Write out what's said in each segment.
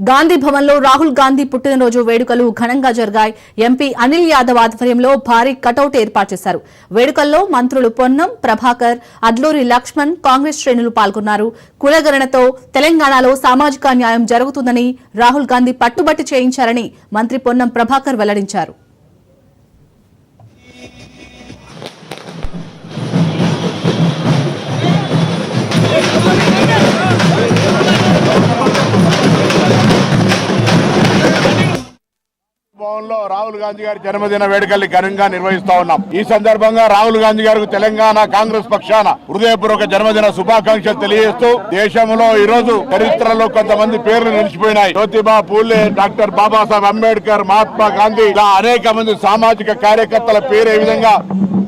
గాంధీ భవన్లో రాహుల్ గాంధీ పుట్టినరోజు వేడుకలు ఘనంగా జరిగాయి. ఎంపీ అనిల్ యాదవ్ ఆధ్వర్యంలో భారీ కటౌట్ ఏర్పాటు చేశారు. వేడుకల్లో మంత్రులు పొన్నం ప్రభాకర్, అడ్లూరి లక్ష్మణ్, కాంగ్రెస్ శ్రేణులు పాల్గొన్నారు. కులగణనతో తెలంగాణలో సామాజిక న్యాయం జరుగుతుందని రాహుల్ గాంధీ పట్టుబట్టి చేయించారని మంత్రి పొన్నం ప్రభాకర్ వెల్లడించారు. భవన్లో రాహుల్ గాంధీ గారి జన్మదిన వేడుకల్ని ఘనంగా నిర్వహిస్తా ఉన్నాం. ఈ సందర్భంగా రాహుల్ గాంధీ గారికి తెలంగాణ కాంగ్రెస్ పక్షాన హృదయపూర్వక జన్మదిన శుభాకాంక్షలు తెలియజేస్తూ దేశంలో ఈ రోజు చరిత్రలో కొంతమంది పేర్లు నిలిచిపోయినాయి. జ్యోతిబా పూలే, డాక్టర్ బాబాసాహెబ్ అంబేద్కర్, మహాత్మా గాంధీ, ఇలా అనేక మంది సామాజిక కార్యకర్తల పేరు ఏ విధంగా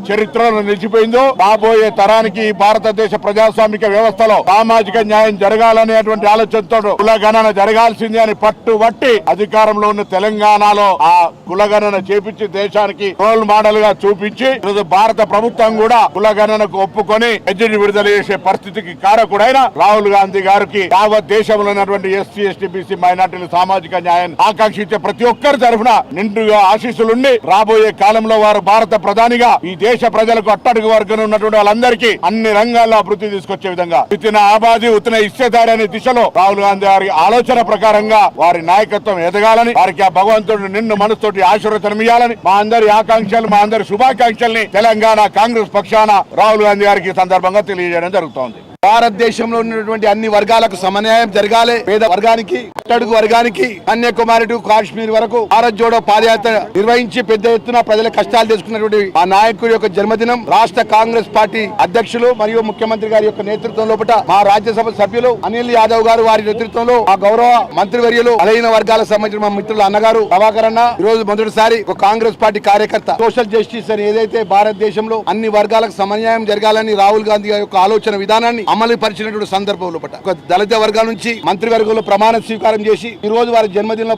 చరిత్రలో నిలిచిపోయిందో రాబోయే తరానికి భారతదేశ ప్రజాస్వామిక వ్యవస్థలో సామాజిక న్యాయం జరగాలనేటువంటి ఆలోచనతో కులగణన జరగాల్సిందే అని పట్టుబట్టి అధికారంలో ఉన్న తెలంగాణలో ఆ కులగణన చేపించి దేశానికి రోల్ మోడల్ గా చూపించి ఈరోజు భారత ప్రభుత్వం కూడా కులగణనకు ఒప్పుకొని ఎడ్జిని విడుదల చేసే పరిస్థితికి కారకుడైన రాహుల్ గాంధీ గారికి యావత్ దేశంలో ఉన్నటువంటి ఎస్సీ, ఎస్టీ, బీసీ, మైనార్టీల సామాజిక న్యాయం ఆకాంక్షించే ప్రతి ఒక్కరి తరఫున నిండుగా ఆశీస్సులుండి రాబోయే కాలంలో వారు భారత ప్రధానిగా ఈ దేశ ప్రజలకు అట్టడుగు వర్గం ఉన్నటువంటి వాళ్ళందరికీ అన్ని రంగాల్లో అభివృద్ధి తీసుకొచ్చే విధంగా ఇతన ఆబాది ఉత్తన ఇచ్చేదారి అనే దిశలో రాహుల్ గాంధీ గారి ఆలోచన ప్రకారంగా వారి నాయకత్వం ఎదగాలని, వారికి ఆ భగవంతుడు నిన్ను మనసుతోటి ఆశీర్వచనం ఇవ్వాలని మా అందరి ఆకాంక్షలు, మా అందరి శుభాకాంక్షల్ని తెలంగాణ కాంగ్రెస్ పక్షాన రాహుల్ గాంధీ గారికి సందర్భంగా తెలియజేయడం జరుగుతోంది. భారతదేశంలో ఉన్నటువంటి అన్ని వర్గాలకు సమన్యాయం జరగాలి. పేద వర్గానికి, అట్టడుగు వర్గానికి, కన్యాకుమారి టు కాశ్మీర్ వరకు భారత్ జోడో పాదయాత్ర నిర్వహించి పెద్ద ఎత్తున ప్రజల కష్టాలు తెలుసుకున్నటువంటి ఆ నాయకుడి యొక్క జన్మదినం రాష్ట్ర కాంగ్రెస్ పార్టీ అధ్యక్షులు మరియు ముఖ్యమంత్రి గారి యొక్క నేతృత్వం లోపల మా రాజ్యసభ సభ్యులు అనిల్ యాదవ్ గారు వారి నేతృత్వంలో ఆ గౌరవ మంత్రివర్యులు బలహీన వర్గాలకు సంబంధించిన మా మిత్రులు అన్నగారు ప్రభాకర్ అన్న ఈ రోజు మొదటిసారి ఒక కాంగ్రెస్ పార్టీ కార్యకర్త సోషల్ జస్టిస్ అని ఏదైతే భారతదేశంలో అన్ని వర్గాలకు సమన్యాయం జరగాలని రాహుల్ గాంధీ గారి యొక్క ఆలోచన విధానాన్ని అమలు పరిచినటువంటి సందర్భంలో ఒక దళిత వర్గాల నుంచి మంత్రివర్గంలో ప్రమాణ స్వీకారం చేసి ఈ రోజు వారి జన్మదిన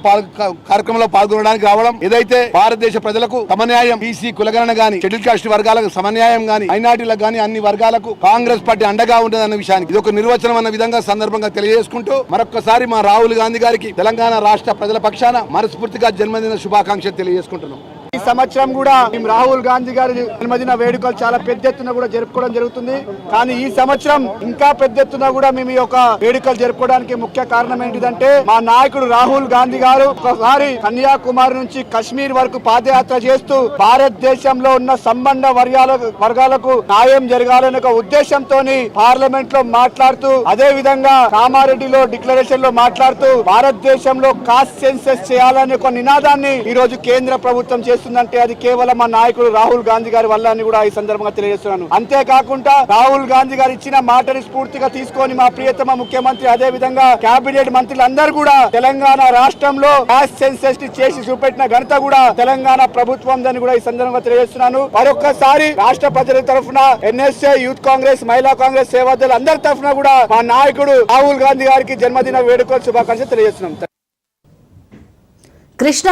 కార్యక్రమంలో పాల్గొనడానికి రావడం ఏదైతే భారతదేశ ప్రజలకు సమన్యాయం, బీసీ కులగణన గాని, షెడ్యూల్ కాస్ట్ వర్గాలకు సమన్యాయం గాని, మైనార్టీలకు గాని అన్ని వర్గాలకు కాంగ్రెస్ పార్టీ అండగా ఉంటుందన్న విషయానికి ఇది ఒక నిర్వచనం అన్న విధంగా సందర్భంగా తెలియజేసుకుంటూ మరొకసారి మా రాహుల్ గాంధీ గారికి తెలంగాణ రాష్ట్ర ప్రజల పక్షాన మనస్ఫూర్తిగా జన్మదిన శుభాకాంక్షలు తెలియజేసుకుంటున్నాం. ఈ సంవత్సరం కూడా మేము రాహుల్ గాంధీ గారి జన్మదిన వేడుకలు చాలా పెద్ద ఎత్తున కూడా జరుపుకోవడం జరుగుతుంది. కానీ ఈ సంవత్సరం ఇంకా పెద్ద ఎత్తున కూడా మేము ఈ యొక్క వేడుకలు జరుపుకోవడానికి ముఖ్య కారణం ఏంటిదంటే మా నాయకుడు రాహుల్ గాంధీ గారు ఒకసారి కన్యాకుమారి నుంచి కశ్మీర్ వరకు పాదయాత్ర చేస్తూ భారతదేశంలో ఉన్న సంబంధ వర్గాలకు న్యాయం జరగాలనే ఒక ఉద్దేశంతో పార్లమెంట్ లో మాట్లాడుతూ, అదే విధంగా కామారెడ్డిలో డిక్లరేషన్ లో మాట్లాడుతూ భారతదేశంలో కాస్ట్ సెన్సస్ చేయాలనే ఒక నినాదాన్ని ఈ రోజు కేంద్ర ప్రభుత్వం చేస్తుంది. అది కేవలం మా నాయకుడు రాహుల్ గాంధీ గారి వల్ల అని కూడా ఈ సందర్భంగా తెలియజేస్తున్నాను. అంతేకాకుండా రాహుల్ గాంధీ గారు ఇచ్చిన మాటని స్ఫూర్తిగా తీసుకొని మా ప్రియతమ ముఖ్యమంత్రి అదే విధంగా కేబినెట్ మంత్రులందరూ కూడా తెలంగాణ రాష్ట్రంలో కాస్ట్ సెన్సస్ చేసి చూపెట్టిన ఘనత కూడా తెలంగాణ ప్రభుత్వం అని కూడా ఈ సందర్భంగా తెలియజేస్తున్నాను. మరొకసారి రాష్ట్ర ప్రజల తరఫున ఎన్ఎస్ఏ, యూత్ కాంగ్రెస్, మహిళా కాంగ్రెస్, సేవాదళ అందరి తరఫున కూడా మా నాయకుడు రాహుల్ గాంధీ గారికి జన్మదిన వేడుకలు శుభాకాంక్షలు తెలియజేస్తున్నాం. కృష్ణ